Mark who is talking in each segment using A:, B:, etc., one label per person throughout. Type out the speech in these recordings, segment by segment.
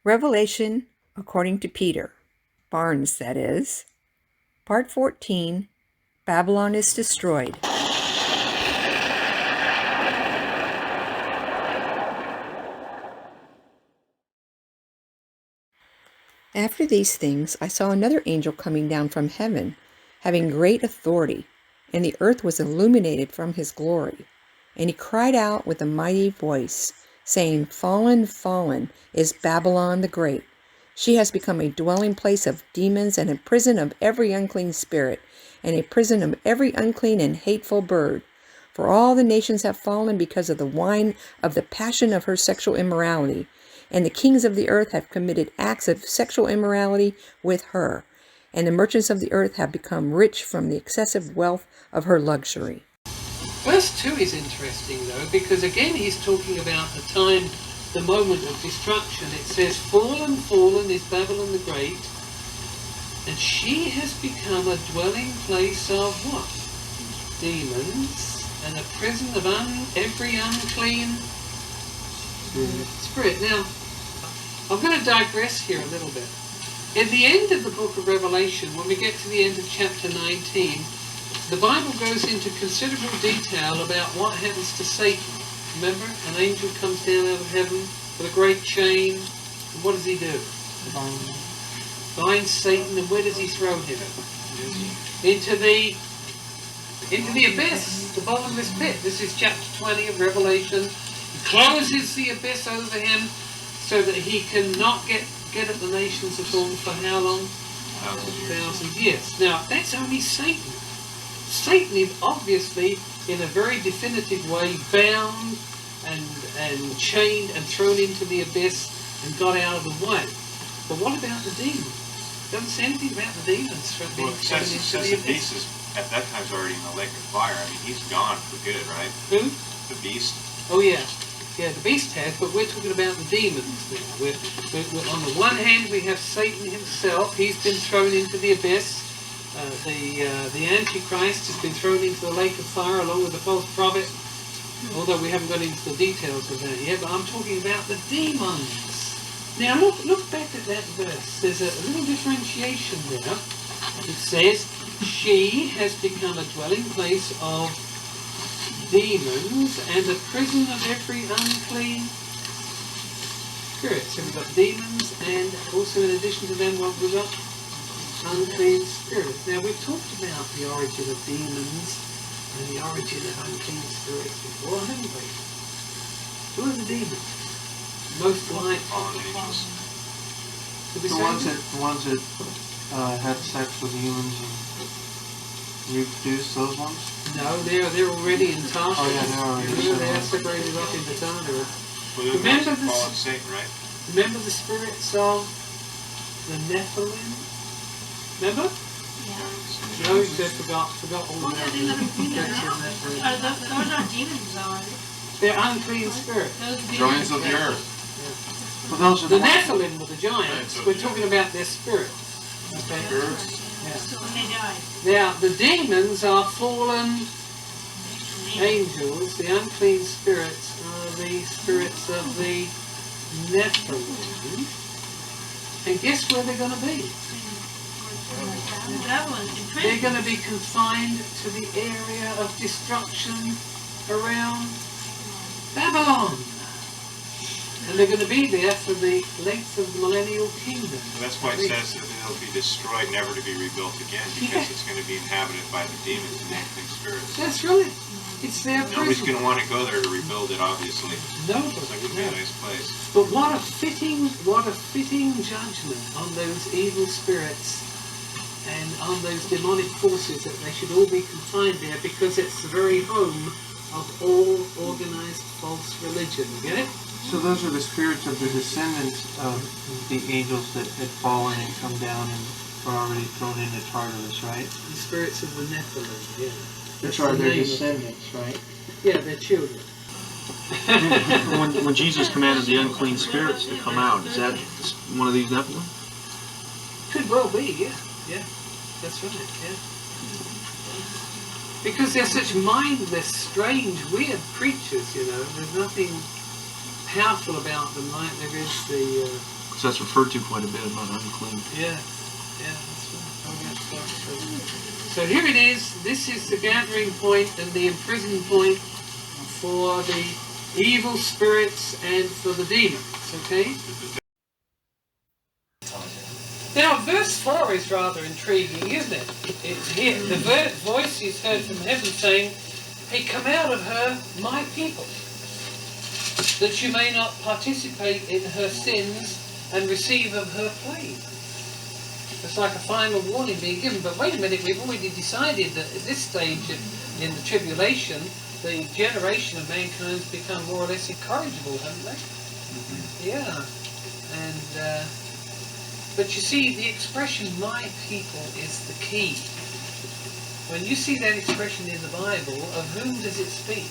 A: Revelation according to Peter, Barnes that is, Part 14, Babylon is destroyed. After these things I saw another angel coming down from heaven, having great authority, and the earth was illuminated from his glory. And he cried out with a mighty voice, saying, Fallen, fallen is Babylon the Great. She has become a dwelling place of demons and a prison of every unclean spirit, and a prison of every unclean and hateful bird. For all the nations have fallen because of the wine of the passion of her sexual immorality, and the kings of the earth have committed acts of sexual immorality with her, and the merchants of the earth have become rich from the excessive wealth of her luxury.
B: Verse 2 is interesting though, because again he's talking about the time, the moment of destruction. It says, Fallen, fallen is Babylon the Great, and she has become a dwelling place of what? Demons, and a prison of every unclean spirit. Now, I'm going to digress here a little bit. At the end of the book of Revelation, when we get to the end of chapter 19, the Bible goes into considerable detail about what happens to Satan. Remember, an angel comes down out of heaven with a great chain, and what does he do? Binds Satan, and where does he throw him? Into the abyss, the bottomless pit. This is chapter 20 of Revelation. He closes the abyss over him so that he cannot get at the nations at all for how long? 1,000 years. Now, that's only Satan. Satan is obviously, in a very definitive way, bound and chained and thrown into the abyss and got out of the way. But what about the demons? It doesn't say anything about the demons being thrown into the abyss.
C: The beast is, at that time, is already in the lake of fire. I mean, he's gone for good, right?
B: Who?
C: The beast.
B: Oh, yeah. Yeah, the beast has, but we're talking about the demons now. We're, on the one hand, we have Satan himself. He's been thrown into the abyss. The Antichrist has been thrown into the lake of fire along with the false prophet, although we haven't got into the details of that yet, but I'm talking about the demons. Now look back at that verse. There's a little differentiation there. It says, she has become a dwelling place of demons and a prison of every unclean spirit. So we've got demons, and also in addition to them, what we've got? Unclean spirits. Now we've talked about the origin of demons and the origin of unclean spirits before, haven't we? Who are the demons? Most like
D: the ones that had sex with humans and reproduced, those ones?
B: No, they're already in Tartarus.
D: Oh yeah, they're already.
B: They're separated up into Tartarus.
C: Well, remember Satan, right?
B: Remember the spirits of the Nephilim? Remember?
E: Yeah.
B: No, you just forgot all about them.
E: Those are demons, though.
B: They're unclean spirits.
C: Giants of the earth.
D: Well, those are
B: The
D: the ones.
B: Nephilim were the giants. We're talking about their spirits. Okay? Yeah.
E: So when they died.
B: Now, the demons are fallen angels. The unclean spirits are the spirits of the Nephilim. And guess where they're going to be? They're going to be confined to the area of destruction around Babylon. And they're going to be there for the length of the millennial kingdom.
C: And that's why it says that they'll be destroyed, never to be rebuilt again, because it's going to be inhabited by the demons and unclean spirits.
B: That's right. It's their
C: Nobody's
B: prison.
C: going to want to go there to rebuild it, obviously.
B: Nobody.
C: It's like it would be a nice place.
B: But what a fitting judgment on those evil spirits and on those demonic forces, that they should all be confined there, because it's the very home of all organized false religion. Get it?
D: So those are the spirits of the descendants of the angels that had fallen and come down and were already thrown into Tartarus, right?
B: The spirits of the Nephilim, yeah.
D: Which
B: That's
D: are
B: the
D: their
B: name of-
D: descendants, right?
B: Yeah, they're children.
F: When Jesus commanded the unclean spirits to come out, is that one of these Nephilim?
B: Could well be, yeah. Yeah, that's right, yeah. Because they're such mindless, strange, weird creatures, you know. There's nothing powerful about them, like there is the,
F: So that's referred to quite a bit about unclean.
B: yeah, that's right. Oh, yes, so here it is. This is the gathering point and the imprisoned point for the evil spirits and for the demons, okay? Now, verse 4 is rather intriguing, isn't it? It's here. The voice is heard from heaven saying, "Hey, come out of her, my people, that you may not participate in her sins and receive of her plague." It's like a final warning being given. But wait a minute, we've already decided that at this stage in the tribulation, the generation of mankind's become more or less incorrigible, haven't they? Mm-hmm. Yeah. And, but you see, the expression, "my people," is the key. When you see that expression in the Bible, of whom does it speak?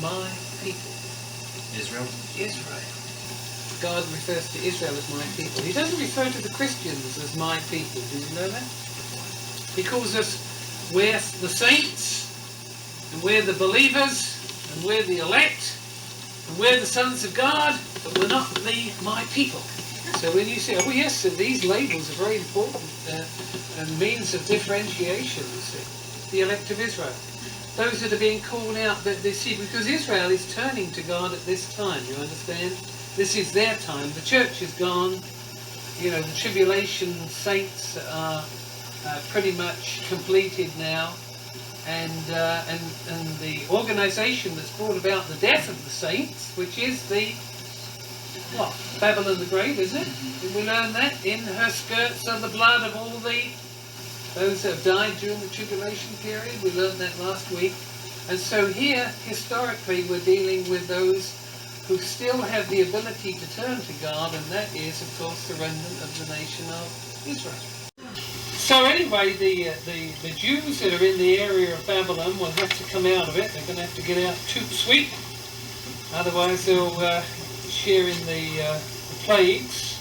B: My people.
G: Israel.
B: Israel. God refers to Israel as my people. He doesn't refer to the Christians as my people. Did you know that? He calls us, we're the saints, and we're the believers, and we're the elect, and we're the sons of God, but we're not the my people. So when you say, oh yes, so these labels are very important and means of differentiation, you see. The elect of Israel. Those that are being called out, that they see, because Israel is turning to God at this time, you understand? This is their time. The church is gone. You know, the tribulation saints are pretty much completed now. And the organisation that's brought about the death of the saints, which is the, what, Babylon the Great, isn't it? Did we learn that? In her skirts are the blood of all those that have died during the tribulation period. We learned that last week. And so here, historically, we're dealing with those who still have the ability to turn to God, and that is, of course, the remnant of the nation of Israel. So anyway, the Jews that are in the area of Babylon will have to come out of it. They're going to have to get out toot sweet. Otherwise they'll share in the plagues.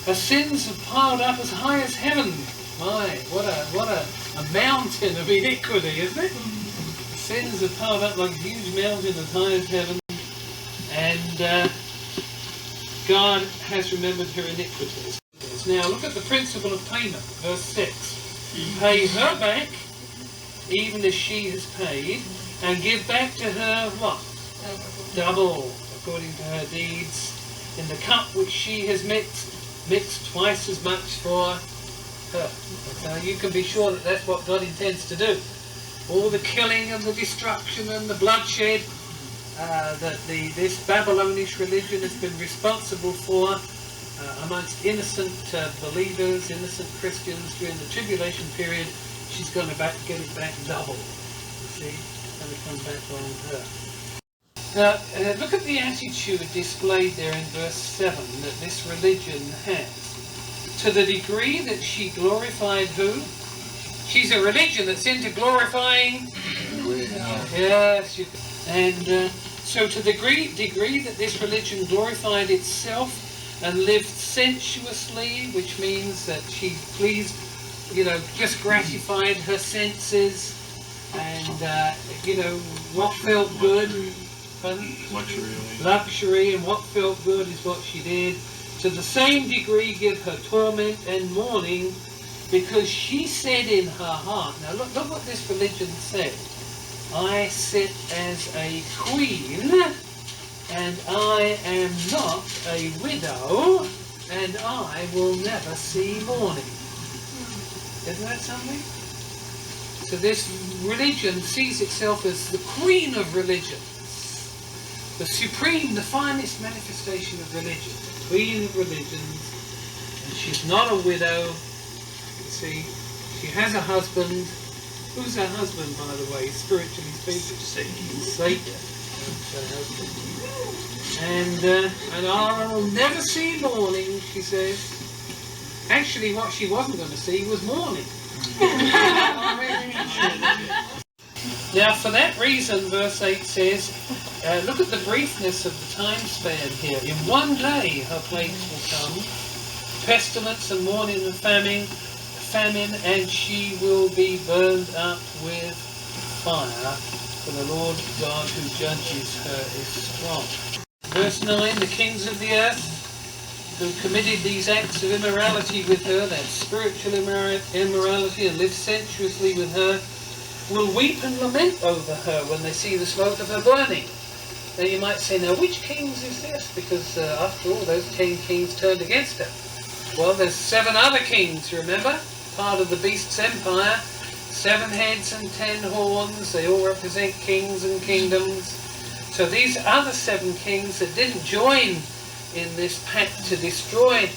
B: Her sins have piled up as high as heaven. My, what a mountain of iniquity, isn't it? The sins have piled up like a huge mountain as high as heaven. And God has remembered her iniquities. Now look at the principle of payment, verse 6. Pay her back, even as she has paid, and give back to her what? Double, according to her deeds. In the cup which she has mixed twice as much for her. So you can be sure that that's what God intends to do. All the killing and the destruction and the bloodshed that this Babylonish religion has been responsible for amongst innocent believers, innocent Christians during the tribulation period, she's going to get it back double. You see, it's going to come back on her. Now, look at the attitude displayed there in verse 7 that this religion has. To the degree that she glorified who? She's a religion that's into glorifying. Yes, and so to the degree that this religion glorified itself and lived sensuously, which means that she pleased, just gratified her senses, and what felt good. Luxury, and what felt good is what she did. To the same degree give her torment and mourning, because she said in her heart, now look what this religion said, I sit as a queen, and I am not a widow, and I will never see mourning. Isn't that something? So this religion sees itself as the queen of religions, the supreme, the finest manifestation of religion, the queen of religions, and she's not a widow. You see, she has a husband. Who's her husband, by the way, spiritually speaking? Satan. Her husband. And I'll never see mourning, she says. Actually, what she wasn't going to see was mourning. Now, for that reason, verse 8 says, look at the briefness of the time span here. In one day her plagues will come, pestilence and mourning and famine, and she will be burned up with fire, for the Lord God who judges her is strong. Verse 9, the kings of the earth who committed these acts of immorality with her, that spiritual immorality, and lived sensuously with her, will weep and lament over her when they see the smoke of her burning. Now you might say, now which kings is this? Because after all, those 10 kings turned against her. Well, there's 7 other kings, remember? Part of the beast's empire. 7 heads and 10 horns. They all represent kings and kingdoms. So these other 7 kings that didn't join in this pact to destroy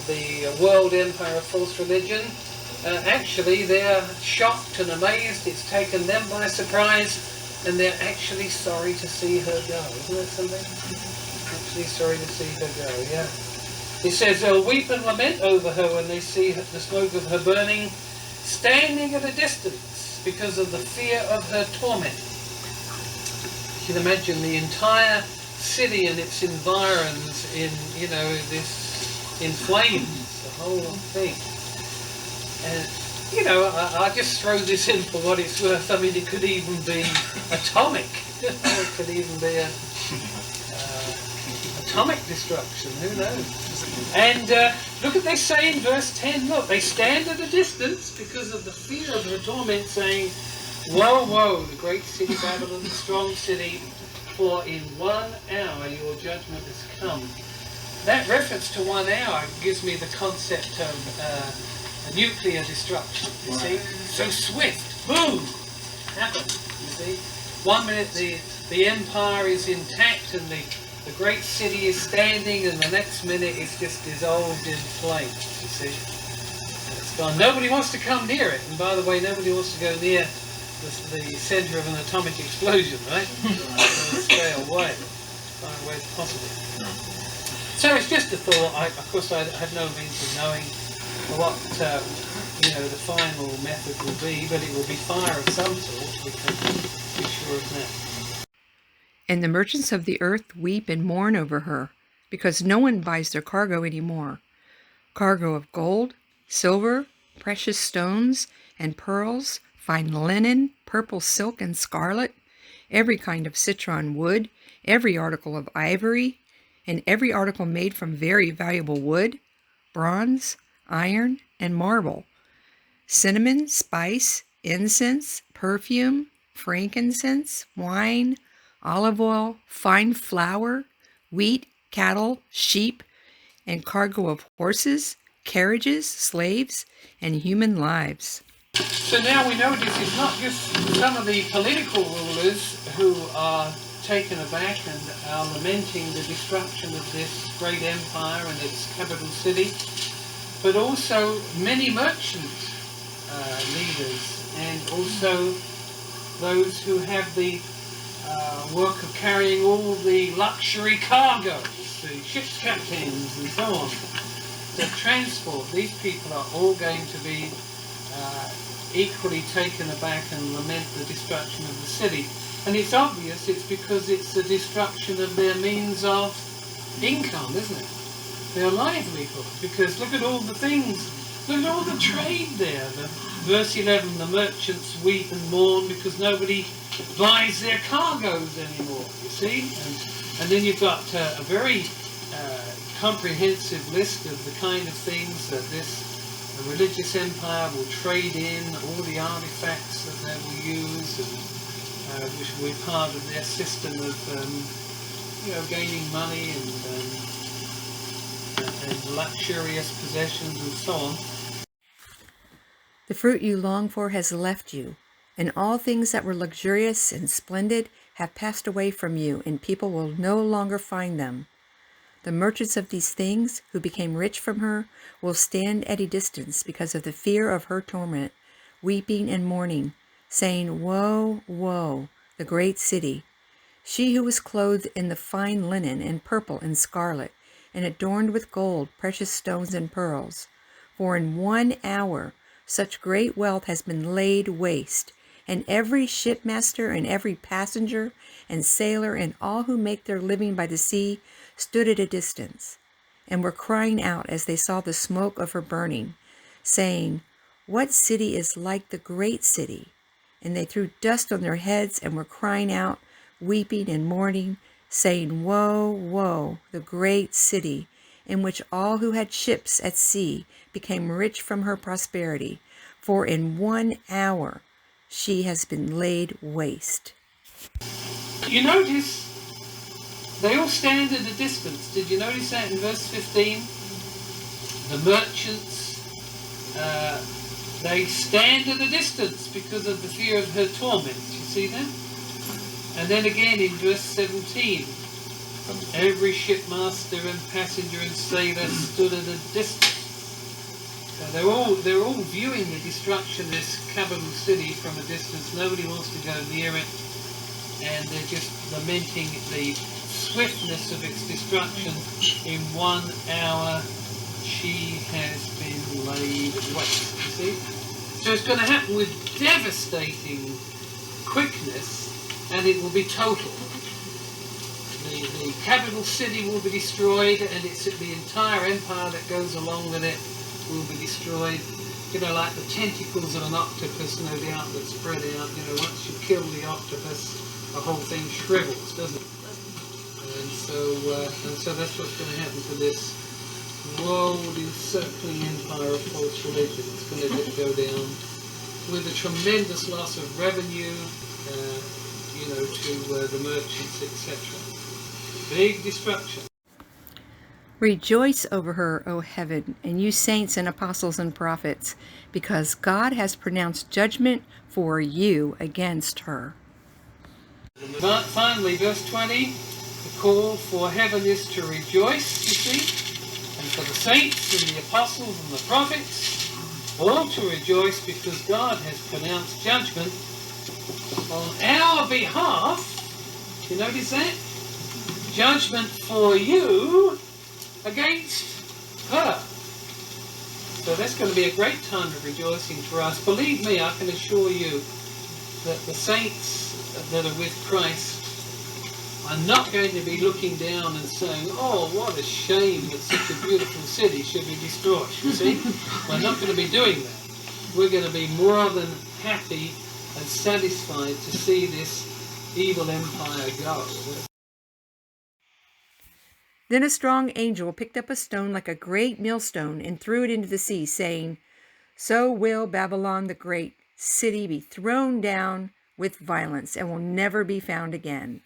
B: the world empire of false religion, actually they're shocked and amazed. It's taken them by surprise, and they're actually sorry to see her go. Isn't that something? Actually sorry to see her go, yeah. It says they'll weep and lament over her when they see the smoke of her burning, standing at a distance because of the fear of her torment. You can imagine the entire city and its environs in, in flames, the whole thing. And, I just throw this in for what it's worth. I mean, it could even be atomic. It could even be atomic destruction, who knows? And look what they say in verse 10. Look, they stand at a distance because of the fear of her torment, saying, woe, woe, the great city Babylon, the strong city, for in 1 hour your judgment has come. That reference to 1 hour gives me the concept of nuclear destruction, you see? So swift, boom, happened, you see? 1 minute the empire is intact and the great city is standing, and the next minute it's just dissolved in flames, you see? And it's gone. Nobody wants to come near it, and by the way, nobody wants to go near the centre of an atomic explosion, right? Stay away, as far away as possible. So it's just a thought. Of course, I have no means of knowing what the final method will be, but it will be fire of some sort. We can be sure of that.
A: And the merchants of the earth weep and mourn over her, because no one buys their cargo anymore. Cargo of gold, silver, precious stones, and pearls, fine linen, purple silk and scarlet, every kind of citron wood, every article of ivory, and every article made from very valuable wood, bronze, iron, and marble, cinnamon, spice, incense, perfume, frankincense, wine, olive oil, fine flour, wheat, cattle, sheep, and cargo of horses, carriages, slaves, and human lives.
B: So now we know this is not just some of the political rulers who are taken aback and are lamenting the destruction of this great empire and its capital city, but also many merchant leaders, and also those who have the work of carrying all the luxury cargoes, the ship's captains and so on, the transport. These people are all going to be equally taken aback and lament the destruction of the city. And it's obvious it's because it's the destruction of their means of income, isn't it? Their livelihood. Because look at all the things, look at all the trade there. Verse 11, the merchants weep and mourn because nobody buys their cargoes anymore, you see? And then you've got a very comprehensive list of the kind of things that this religious empire will trade in, all the artifacts that they will use, and which will be part of their system of gaining money and luxurious possessions and so on.
A: The fruit you long for has left you, and all things that were luxurious and splendid have passed away from you, and people will no longer find them. The merchants of these things, who became rich from her, will stand at a distance because of the fear of her torment, weeping and mourning, saying, woe, woe, the great city, she who was clothed in the fine linen and purple and scarlet, and adorned with gold, precious stones, and pearls. For in 1 hour such great wealth has been laid waste, and every shipmaster and every passenger and sailor and all who make their living by the sea stood at a distance, and were crying out as they saw the smoke of her burning, saying, what city is like the great city? And they threw dust on their heads and were crying out, weeping and mourning, saying, Woe, woe, the great city, in which all who had ships at sea became rich from her prosperity, for in 1 hour she has been laid waste.
B: You notice they all stand at a distance. Did you notice that in verse 15? The merchants, they stand at a distance because of the fear of her torment. You see that? And then again in verse 17, every shipmaster and passenger and sailor stood at a distance. So they're all viewing the destruction of this capital city from a distance. Nobody wants to go near it, and they're just lamenting the swiftness of its destruction. In 1 hour she has been laid waste. You see? So it's going to happen with devastating quickness, and it will be total. The capital city will be destroyed, and it's the entire empire that goes along with it will be destroyed. You know, like the tentacles of an octopus, no doubt, that spread out. You know, once you kill the octopus, the whole thing shrivels, doesn't it? And so that's what's going to happen to this world encircling empire of false religion. It's going to go down with a tremendous loss of revenue, to the merchants, etc. Big destruction.
A: Rejoice over her, O heaven, and you saints and apostles and prophets, because God has pronounced judgment for you against her.
B: But finally, verse 20, the call for heaven is to rejoice, you see, and for the saints and the apostles and the prophets, all to rejoice because God has pronounced judgment on our behalf. You notice that? Judgment for you against her. So that's going to be a great time of rejoicing for us. Believe me, I can assure you that the saints that are with Christ are not going to be looking down and saying, oh, what a shame that such a beautiful city should be destroyed. You see? We're not going to be doing that. We're going to be more than happy and satisfied to see this evil empire go.
A: Then a strong angel picked up a stone like a great millstone and threw it into the sea, saying, So will Babylon the great city be thrown down with violence and will never be found again.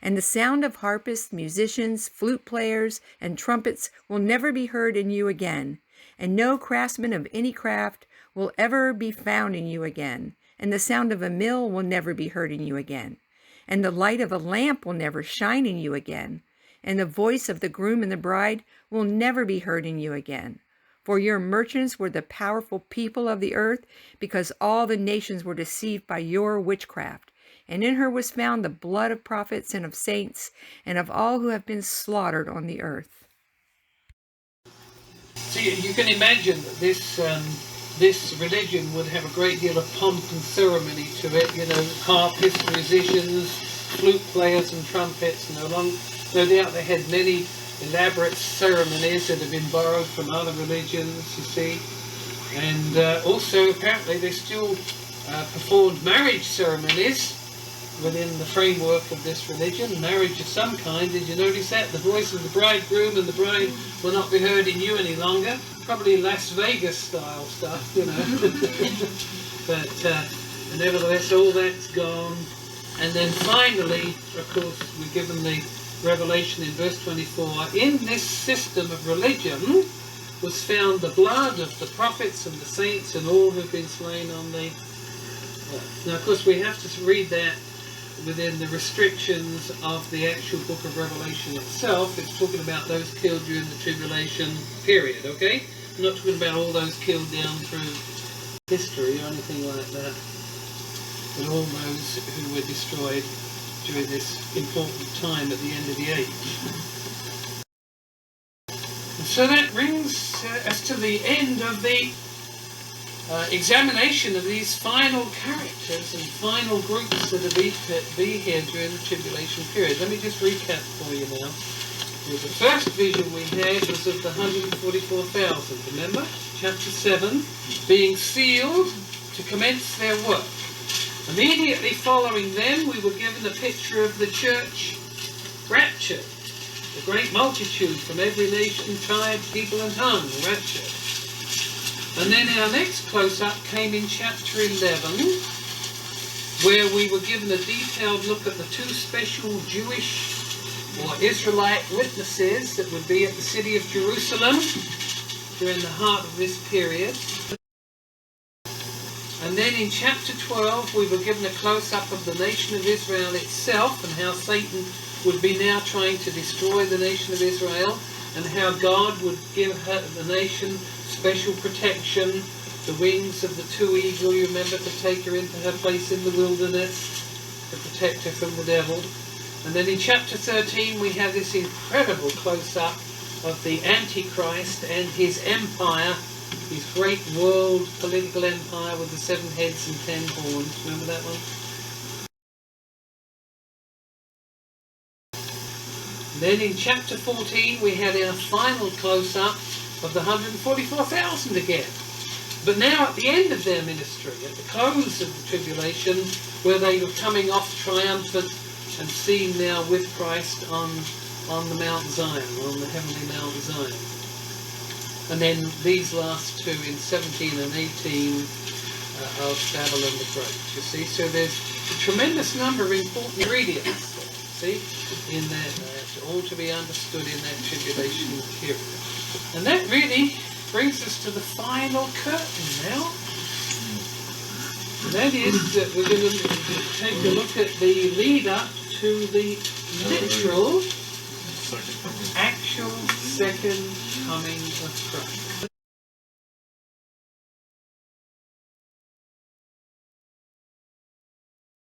A: And the sound of harpists, musicians, flute players, and trumpets will never be heard in you again, and no craftsman of any craft will ever be found in you again, and the sound of a mill will never be heard in you again, and the light of a lamp will never shine in you again, and the voice of the groom and the bride will never be heard in you again. For your merchants were the powerful people of the earth, because all the nations were deceived by your witchcraft. And in her was found the blood of prophets and of saints, and of all who have been slaughtered on the earth.
B: See, you can imagine that this religion would have a great deal of pomp and ceremony to it. You know, harpists, musicians, flute players and trumpets, no doubt they had many elaborate ceremonies that have been borrowed from other religions, you see. And also, apparently, they still performed marriage ceremonies within the framework of this religion. Marriage of some kind. Did you notice that? The voice of the bridegroom and the bride will not be heard in you any longer. Probably Las Vegas style stuff, you know. But nevertheless, all that's gone. And then finally, of course, we're given the revelation in verse 24, in this system of religion was found the blood of the prophets and the saints and all who've been slain on the earth. Now, of course, we have to read that within the restrictions of the actual book of Revelation itself. It's talking about those killed during the tribulation period, okay? I'm not talking about all those killed down through history or anything like that, but all those who were destroyed during this important time at the end of the age. And so that brings us to the end of the examination of these final characters and final groups that are be here during the tribulation period. Let me just recap for you now. The first vision we had was of the 144,000, remember? Chapter 7, being sealed to commence their work. Immediately following them, we were given a picture of the church raptured. The great multitude from every nation, tribe, people and tongue, raptured. And then our next close-up came in chapter 11, where we were given a detailed look at the two special Jewish or Israelite witnesses that would be at the city of Jerusalem during the heart of this period. And then in chapter 12 we were given a close-up of the nation of Israel itself and how Satan would be now trying to destroy the nation of Israel, and how God would give the nation special protection, the wings of the two eagle, you remember, to take her into her place in the wilderness, to protect her from the devil. And then in chapter 13 we have this incredible close-up of the Antichrist and his empire, his great world political empire with the 7 heads and 10 horns. Remember that one? Then in chapter 14 we had our final close-up of the 144,000 again. But now at the end of their ministry, at the close of the tribulation, where they were coming off triumphant and seen now with Christ on the Mount Zion, on the heavenly Mount Zion. And then these last two in 17 and 18 of Babylon the Great, you see. So there's a tremendous number of important ingredients, see, in that, all to be understood in that tribulation period. And that really brings us to the final curtain now. And that is that we're going to take a look at the lead-up to the literal, actual second coming of Christ.